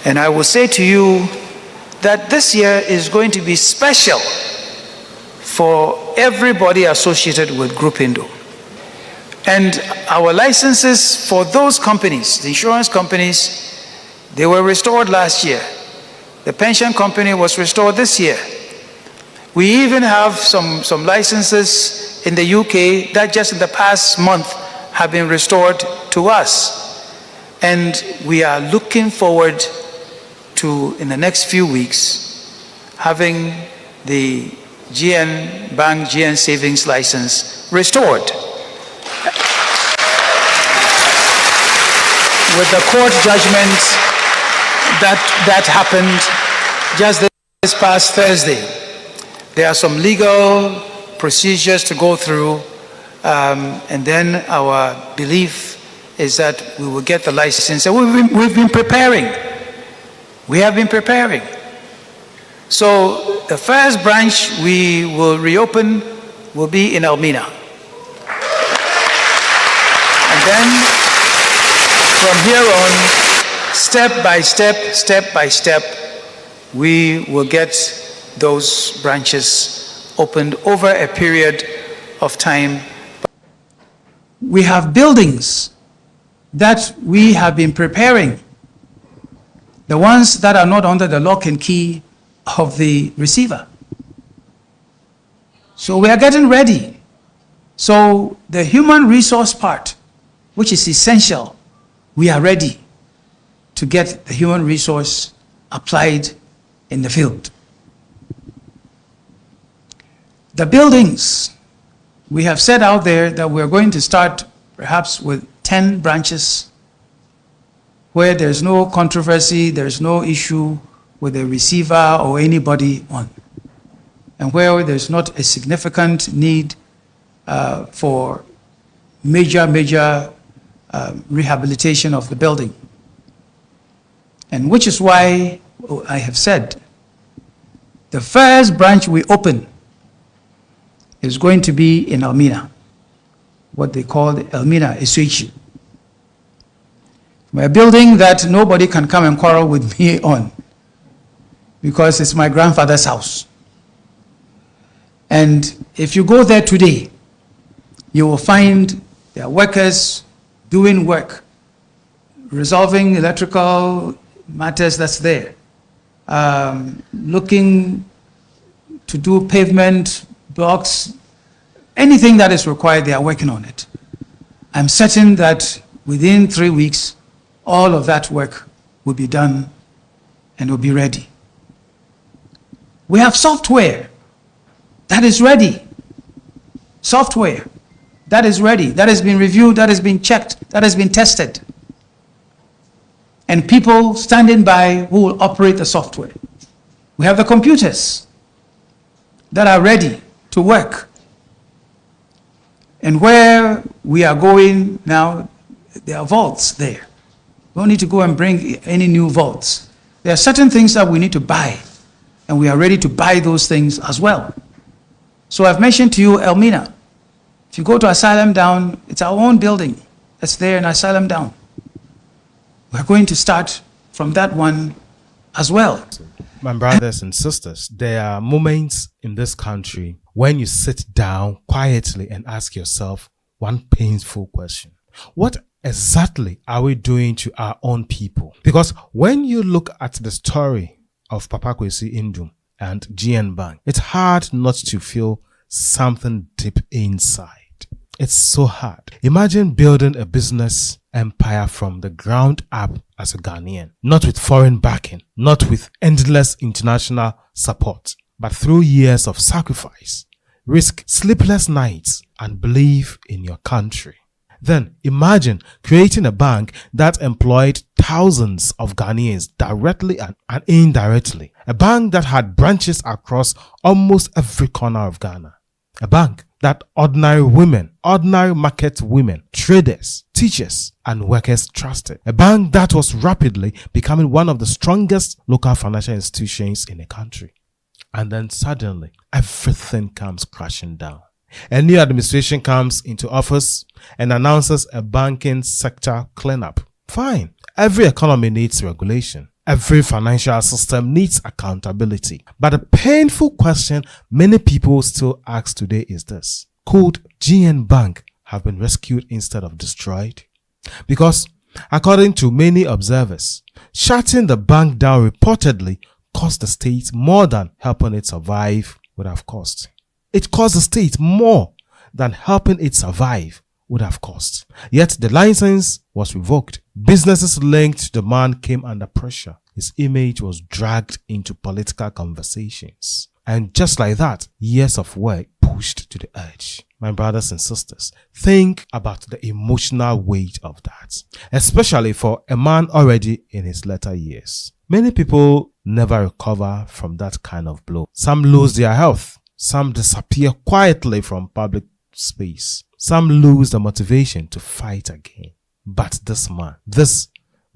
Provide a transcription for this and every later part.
And I will say to you that this year is going to be special for everybody associated with Group Indo. And our licenses for those companies, the insurance companies, they were restored last year. The pension company was restored this year. We even have some licenses in the UK that just in the past month have been restored to us. And we are looking forward to, in the next few weeks, having the GN Bank, GN Savings license restored. With the court judgment that happened just this past Thursday, there are some legal procedures to go through, and then our belief is that we will get the license. And we've been preparing. We have been preparing. So the first branch we will reopen will be in Elmina. And then from here on, step by step, we will get those branches opened over a period of time. We have buildings that we have been preparing, the ones that are not under the lock and key of the receiver. So we are getting ready. So the human resource part, which is essential, we are ready to get the human resource applied in the field. The buildings, we have said out there that we're going to start perhaps with 10 branches where there's no controversy, there's no issue with the receiver or anybody on, and where there's not a significant need for major rehabilitation of the building. And which is why I have said the first branch we open is going to be in Elmina, what they call the Elmina Esuichi. A building that nobody can come and quarrel with me on, because it's my grandfather's house. And if you go there today, you will find there are workers doing work, resolving electrical matters that's there, looking to do pavement, blocks, anything that is required, they are working on it. I'm certain that within 3 weeks, all of that work will be done and will be ready. We have software that is ready. Software that is ready, that has been reviewed, that has been checked, that has been tested. And people standing by who will operate the software. We have the computers that are ready to work. And where we are going now, there are vaults there. We don't need to go and bring any new vaults. There are certain things that we need to buy, and we are ready to buy those things as well. So I've mentioned to you Elmina. If you go to Asylum Down, it's our own building that's there in Asylum Down. We're going to start from that one as well. My brothers and sisters, there are moments in this country when you sit down quietly and ask yourself one painful question. What exactly are we doing to our own people? Because when you look at the story of Papa Kwesi Indum and GN Bank, it's hard not to feel something deep inside. It's so hard. Imagine building a business empire from the ground up as a Ghanaian, not with foreign backing, not with endless international support, but through years of sacrifice, risk, sleepless nights, and belief in your country. Then imagine creating a bank that employed thousands of Ghanaians directly and indirectly. A bank that had branches across almost every corner of Ghana. A bank that ordinary women, ordinary market women, traders, teachers, and workers trusted. A bank that was rapidly becoming one of the strongest local financial institutions in the country. And then suddenly, everything comes crashing down. A new administration comes into office and announces a banking sector cleanup. Fine. Every economy needs regulation. Every financial system needs accountability. But the painful question many people still ask today is this: could GN Bank have been rescued instead of destroyed? Because according to many observers, shutting the bank down reportedly cost the state more than helping it survive would have cost. It cost the state more than helping it survive would have cost. Yet the license was revoked. Businesses linked to the man came under pressure. His image was dragged into political conversations. And just like that, years of work pushed to the edge. My brothers and sisters, think about the emotional weight of that, especially for a man already in his latter years. Many people never recover from that kind of blow. Some lose their health. Some disappear quietly from public space. Some lose the motivation to fight again. But this man, this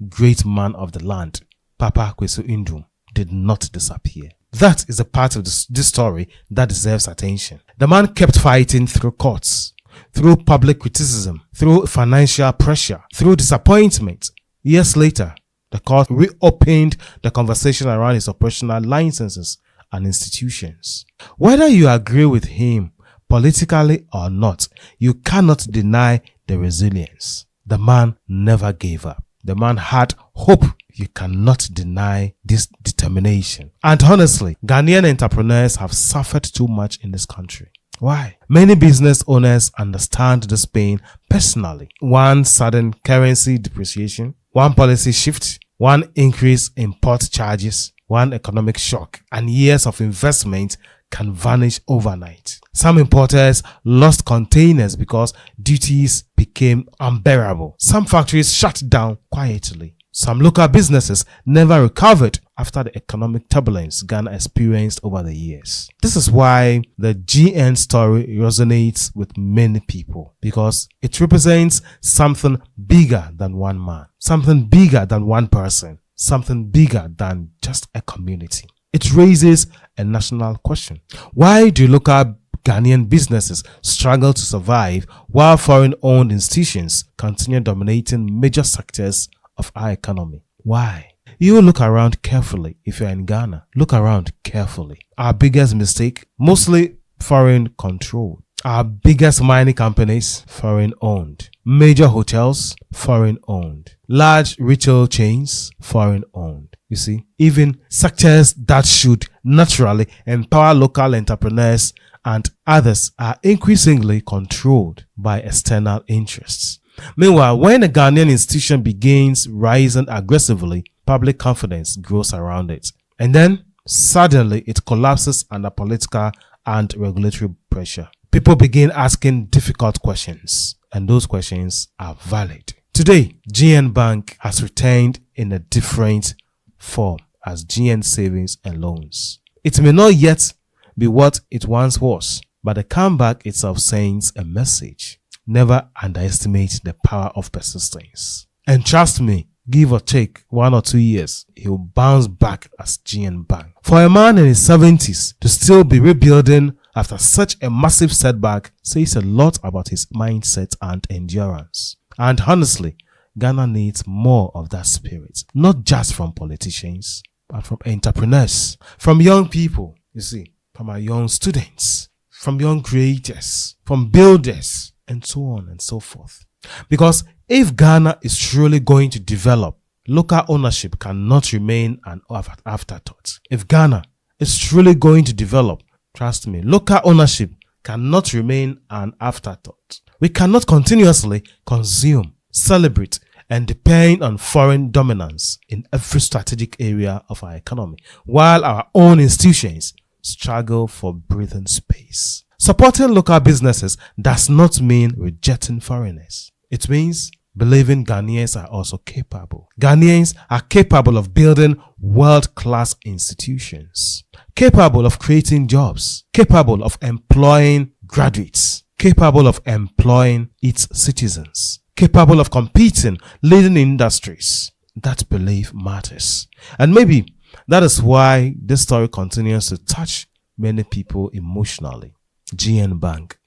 great man of the land, Papa Kwesu Indum, did not disappear. That is a part of this story that deserves attention. The man kept fighting through courts, through public criticism, through financial pressure, through disappointment. Years later, the court reopened the conversation around his operational licenses and institutions. Whether you agree with him politically or not, you cannot deny the resilience. The man never gave up. The man had hope. You cannot deny this determination. And honestly, Ghanaian entrepreneurs have suffered too much in this country. Why? Many business owners understand this pain personally. One sudden currency depreciation, one policy shift, one increase in port charges, one economic shock, and years of investment can vanish overnight. Some importers lost containers because duties became unbearable. Some factories shut down quietly. Some local businesses never recovered after the economic turbulence Ghana experienced over the years. This is why the GN story resonates with many people, because it represents something bigger than one man, something bigger than one person, something bigger than just a community. It raises a national question. Why do local Ghanaian businesses struggle to survive while foreign-owned institutions continue dominating major sectors of our economy? Why? You look around carefully. If you're in Ghana, look around carefully. Our biggest mistake, mostly foreign controlled. Our biggest mining companies, foreign owned. Major hotels, foreign owned. Large retail chains, foreign owned. You see, even sectors that should naturally empower local entrepreneurs and others are increasingly controlled by external interests. Meanwhile, when a Ghanaian institution begins rising aggressively, public confidence grows around it. And then, suddenly, it collapses under political and regulatory pressure. People begin asking difficult questions, and those questions are valid. Today, GN Bank has returned in a different form as GN Savings and Loans. It may not yet be what it once was, but the comeback itself sends a message. Never underestimate the power of persistence. And trust me, give or take 1 or 2 years, he will bounce back as GN Bank. For a man in his 70s to still be rebuilding after such a massive setback says a lot about his mindset and endurance. And honestly, Ghana needs more of that spirit, not just from politicians, but from entrepreneurs, from young people, you see, from our young students, from young creators, from builders, and so on and so forth. Because if Ghana is truly going to develop, local ownership cannot remain an afterthought. If Ghana is truly going to develop, trust me, local ownership cannot remain an afterthought. We cannot continuously consume, celebrate, and depend on foreign dominance in every strategic area of our economy, while our own institutions struggle for breathing space. Supporting local businesses does not mean rejecting foreigners. It means believing Ghanaians are also capable. Ghanaians are capable of building world-class institutions, capable of creating jobs, capable of employing graduates, capable of employing its citizens, capable of competing, leading industries. That belief matters. And maybe that is why this story continues to touch many people emotionally. GN Bank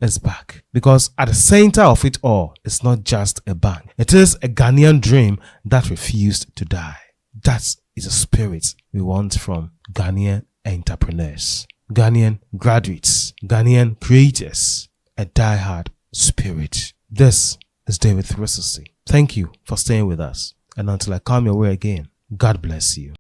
is back, because at the center of it all, it's not just a bank. It is a Ghanaian dream that refused to die. That is a spirit we want from Ghanaian entrepreneurs, Ghanaian graduates, Ghanaian creators, a diehard spirit. This is David 360. Thank you for staying with us. And until I come your way again, God bless you.